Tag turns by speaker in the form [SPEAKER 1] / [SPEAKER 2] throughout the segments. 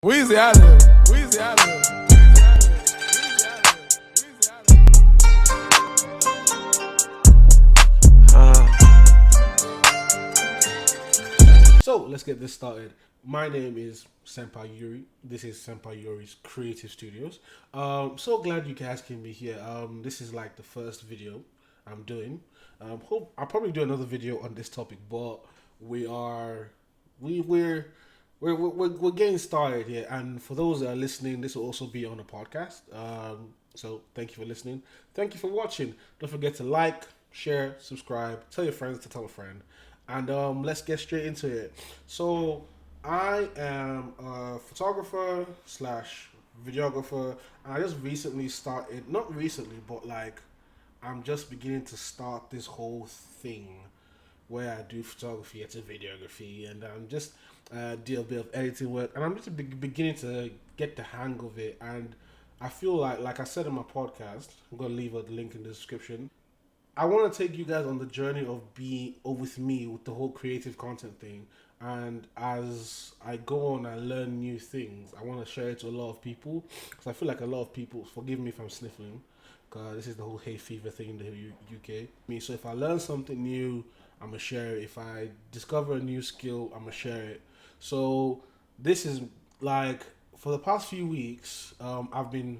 [SPEAKER 1] Wheezy out of here. Wheezy out of here.
[SPEAKER 2] So let's get this started. My name is Senpai Yuri. This is Senpai Yuri's Creative Studios. So glad you guys can be here. This is like the first video I'm doing. Hope I'll probably do another video on this topic, but we're getting started here. And for those that are listening, this will also be on a podcast. So thank you for listening. Thank you for watching. Don't forget to like, share, subscribe, tell your friends to tell a friend. And let's get straight into it. So I am a photographer slash videographer. And I just recently started, not recently, but like I'm just beginning to start this whole thing where I do photography, it's a videography, and I'm just do a bit of editing work, and I'm just beginning to get the hang of it. And I feel like I said in my podcast, I'm gonna leave a link in the description. I want to take you guys on the journey of being with me with the whole creative content thing. And as I go on and learn new things, I want to share it to a lot of people because I feel like a lot of people, forgive me if I'm sniffling, because this is the whole hay fever thing in the UK. So if I learn something new, I'm gonna share it. If I discover a new skill, I'm gonna share it. So this is like for the past few weeks, I've been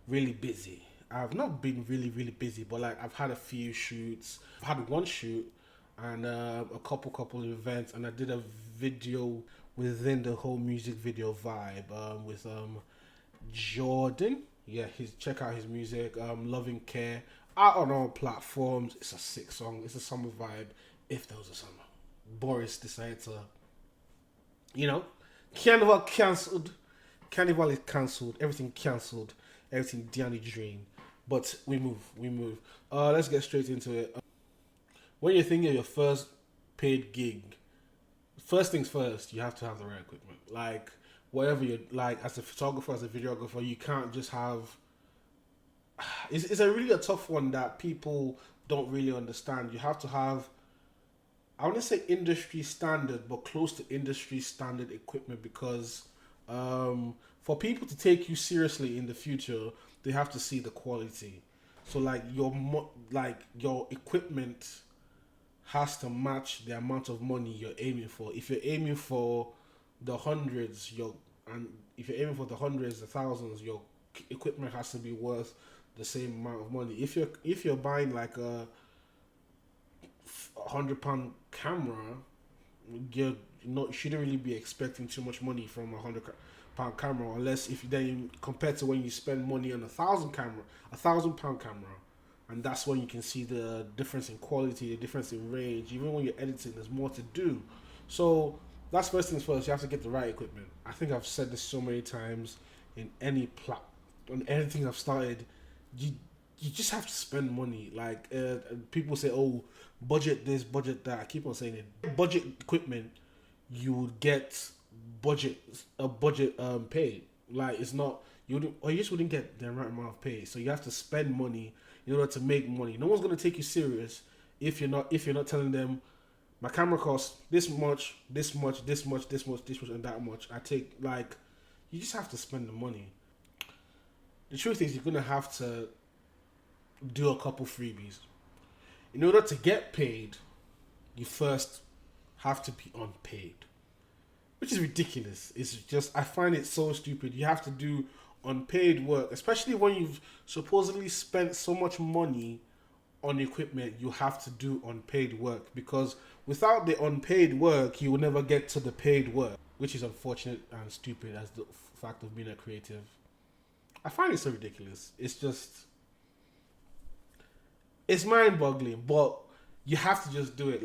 [SPEAKER 2] really busy. I've not been really busy, but like I've had a few shoots. I've had one shoot and a couple of events, and I did a video within the whole music video vibe with Jordan. Yeah, check out his music. Loving Care out on all platforms. It's a sick song. It's a summer vibe. If there was a summer, Boris decided to, Carnival cancelled. Carnival is cancelled. Everything cancelled. Everything down the drain. But we move. Let's get straight into it. When you're thinking of your first paid gig, first things first, you have to have the right equipment. Like whatever you're like, as a photographer, as a videographer, you can't just have. It's a really a tough one that people don't really understand. You have to have, I want to say industry standard, but close to industry standard equipment because for people to take you seriously in the future, they have to see the quality. So like your equipment has to match the amount of money you're aiming for. If you're aiming for the hundreds, if you're aiming for the hundreds, the thousands, your equipment has to be worth the same amount of money. If you're buying like a £100 camera, you shouldn't really be expecting too much money from £100 camera, unless if you then compared to when you spend money on £1,000 camera, and that's when you can see the difference in quality, the difference in range. Even when you're editing, there's more to do. So that's first things first. You have to get the right equipment. I think I've said this so many times in on anything I've started. You just have to spend money. Like people say, oh, budget this, budget that. I keep on saying it. Budget equipment, you would get budget pay. Like it's not you just wouldn't get the right amount of pay. So you have to spend money in order to make money. No one's gonna take you serious if you're not telling them my camera costs this much, and that much. You just have to spend the money. The truth is, you're gonna have to do a couple freebies. In order to get paid, you first have to be unpaid, which is ridiculous. It's just, I find it so stupid. You have to do unpaid work, especially when you've supposedly spent so much money on equipment. You have to do unpaid work because without the unpaid work, you will never get to the paid work, which is unfortunate and stupid as the fact of being a creative. I find it so ridiculous. It's mind-boggling, but you have to just do it.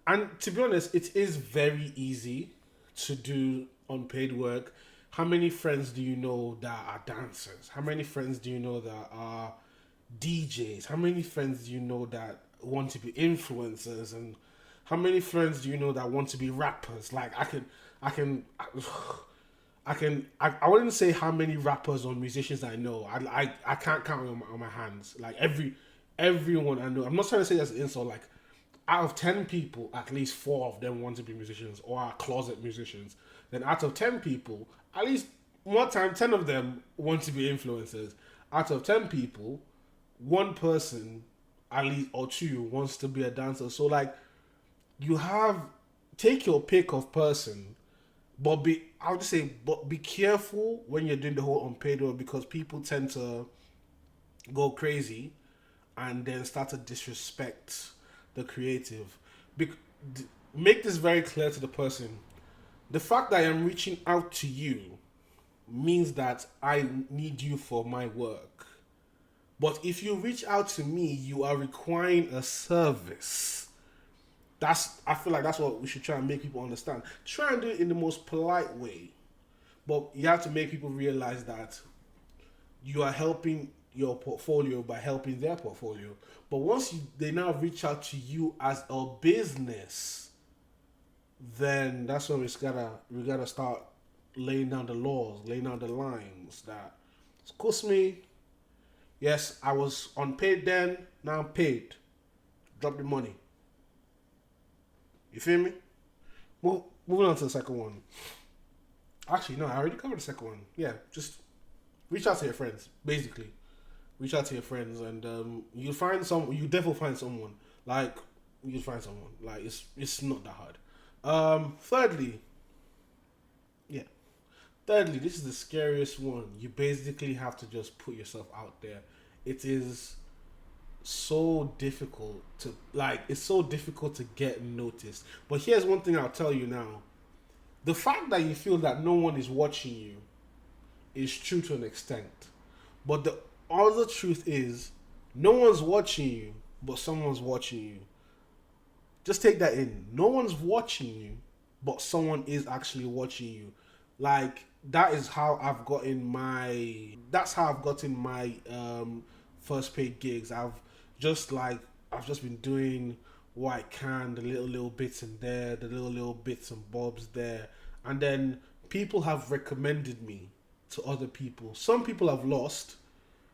[SPEAKER 2] And to be honest, it is very easy to do unpaid work. How many friends do you know that are dancers? How many friends do you know that are DJs? How many friends do you know that want to be influencers? And how many friends do you know that want to be rappers? Like I wouldn't say how many rappers or musicians I know. I can't count on my hands. Like everyone I know. I'm not trying to say that's an insult. Like out of 10 people, at least 4 of them want to be musicians or are closet musicians. then out of 10 people, at least one time 10 of them want to be influencers. Out of 10 people, one person at least or two wants to be a dancer. So like you have take your pick of person, but be careful when you're doing the whole unpaid work because people tend to go crazy and then start to disrespect the creative. Make this very clear to the person. The fact that I am reaching out to you means that I need you for my work. But if you reach out to me, you are requiring a service. I feel like that's what we should try and make people understand. Try and do it in the most polite way. But you have to make people realize that you are helping your portfolio by helping their portfolio. But once they now reach out to you as a business, then that's when we gotta start laying down the laws, laying down the lines that excuse me, yes, I was unpaid then, now I'm paid. Drop the money. You feel me? Moving on to the second one. Actually, no, I already covered the second one. Yeah, just reach out to your friends, basically. Reach out to your friends and you definitely find someone. Like, you find someone. Like, it's not that hard. Thirdly, this is the scariest one. You basically have to just put yourself out there. It is so difficult to get noticed. But here's one thing I'll tell you now. The fact that you feel that no one is watching you is true to an extent. But the other truth is no one's watching you, but someone's watching you. Just take that in. No one's watching you, but someone is actually watching you. Like that's how I've gotten my first paid gigs. I've just been doing what I can, the little bits in there, the little bits and bobs there, and then people have recommended me to other people. Some people have lost,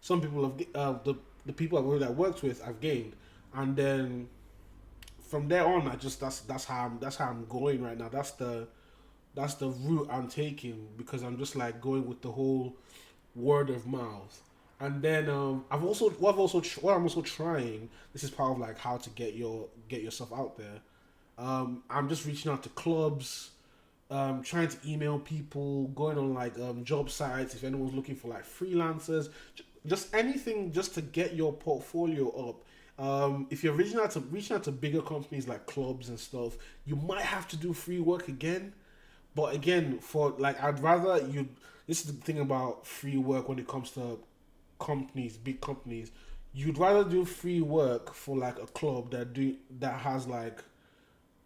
[SPEAKER 2] some people have the people I worked with I've gained, and then from there on that's how I'm going right now. That's the route I'm taking because I'm just like going with the whole word of mouth. And then what I'm also trying. This is part of like how to get yourself out there. I'm just reaching out to clubs, trying to email people, going on like job sites if anyone's looking for like freelancers, just anything just to get your portfolio up. If you're reaching out to bigger companies like clubs and stuff, you might have to do free work again. But again, for like I'd rather you. This is the thing about free work when it comes to big companies, you'd rather do free work for like a club that has like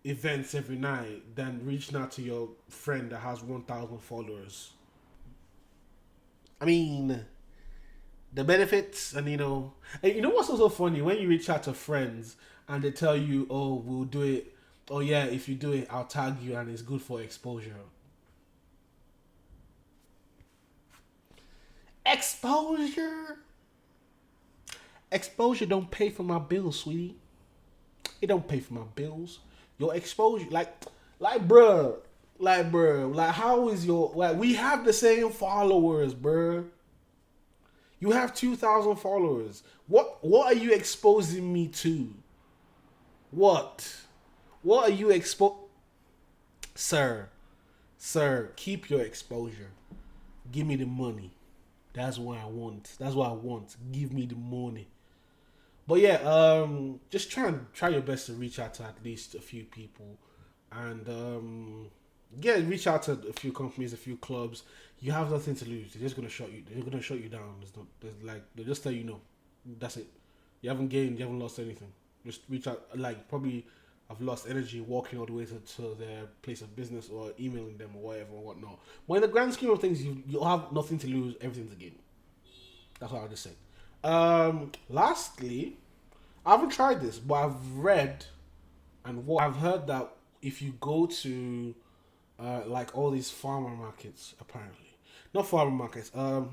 [SPEAKER 2] events every night than reaching out to your friend that has 1,000 followers. I mean, the benefits, and you know what's also funny when you reach out to friends and they tell you, "Oh, we'll do it. Oh yeah, if you do it, I'll tag you, and it's good for exposure." Exposure don't pay for my bills, sweetie. It don't pay for my bills. Your exposure, bruh, how is we have the same followers, bruh. You have 2,000 followers. What are you exposing me to? What are you Sir, keep your exposure. Give me the money. That's what I want. Give me the money. But yeah, just try your best to reach out to at least a few people, and reach out to a few companies, a few clubs. You have nothing to lose. They're just gonna shut you. They're gonna shut you down. They'll just tell you no. That's it. You haven't gained. You haven't lost anything. Just reach out. Like probably I've lost energy walking all the way to their place of business or emailing them or whatever or whatnot. But in the grand scheme of things, you have nothing to lose, everything to gain. That's what I'll just say. Lastly, I haven't tried this, but I've read and I've heard that if you go to like all these farmer markets, apparently not farmer markets. Let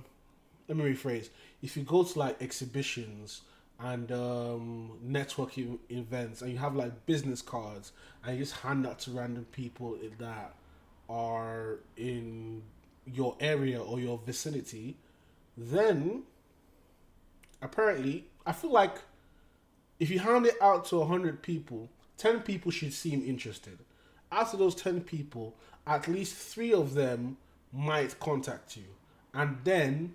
[SPEAKER 2] me rephrase. If you go to like exhibitions and networking events, and you have like business cards, and you just hand that to random people that are in your area or your vicinity, then apparently, I feel like if you hand it out to 100 people, 10 people should seem interested. Out of those 10 people, at least 3 of them might contact you. And then,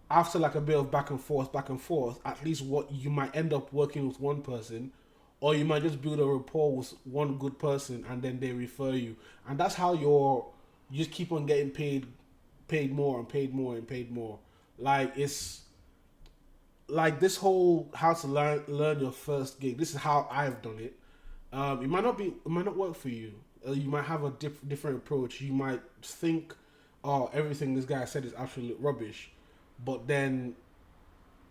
[SPEAKER 2] after like a bit of back and forth, at least what you might end up working with one person, or you might just build a rapport with one good person and then they refer you. And that's how you just keep on getting paid more and paid more and paid more. Like, it's like this whole how to learn your first gig. This is how I've done it. It might not work for you. You might have a different approach. You might think, oh, everything this guy said is absolute rubbish, but then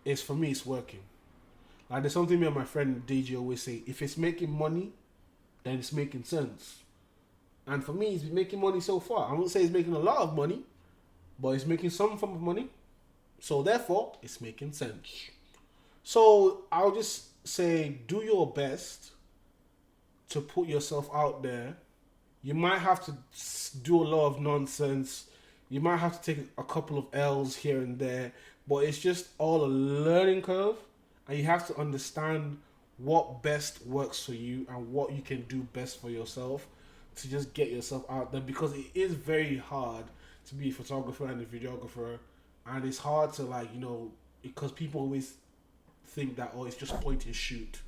[SPEAKER 2] it's for me, it's working. Like, there's something me and my friend DJ always say: if it's making money, then it's making sense. And for me, it's been making money so far. I won't say it's making a lot of money, but it's making some form of money. So therefore, it's making sense. So I'll just say, do your best to put yourself out there. You might have to do a lot of nonsense. You might have to take a couple of L's here and there, but it's just all a learning curve, and you have to understand what best works for you and what you can do best for yourself to just get yourself out there, because it is very hard to be a photographer and a videographer, and it's hard to, like, because people always think that, oh, it's just point and shoot,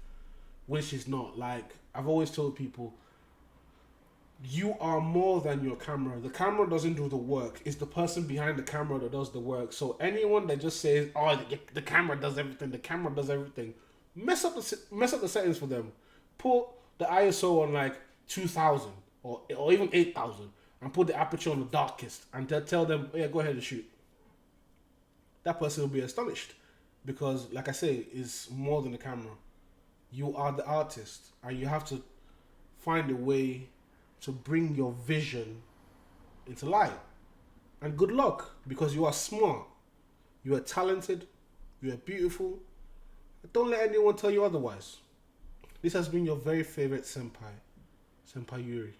[SPEAKER 2] which is not. Like, I've always told people, you are more than your camera. The camera doesn't do the work. It's the person behind the camera that does the work. So anyone that just says, oh, the camera does everything, mess up the settings for them. Put the ISO on like 2000 or even 8000 and put the aperture on the darkest and tell them, oh, yeah, go ahead and shoot. That person will be astonished, because, like I say, it's more than the camera. You are the artist, and you have to find a way to bring your vision into light. And good luck, because you are smart, you are talented, you are beautiful. Don't let anyone tell you otherwise. This has been your very favorite senpai Yuri.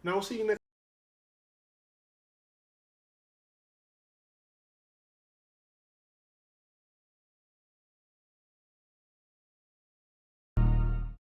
[SPEAKER 2] Now, I'll see you next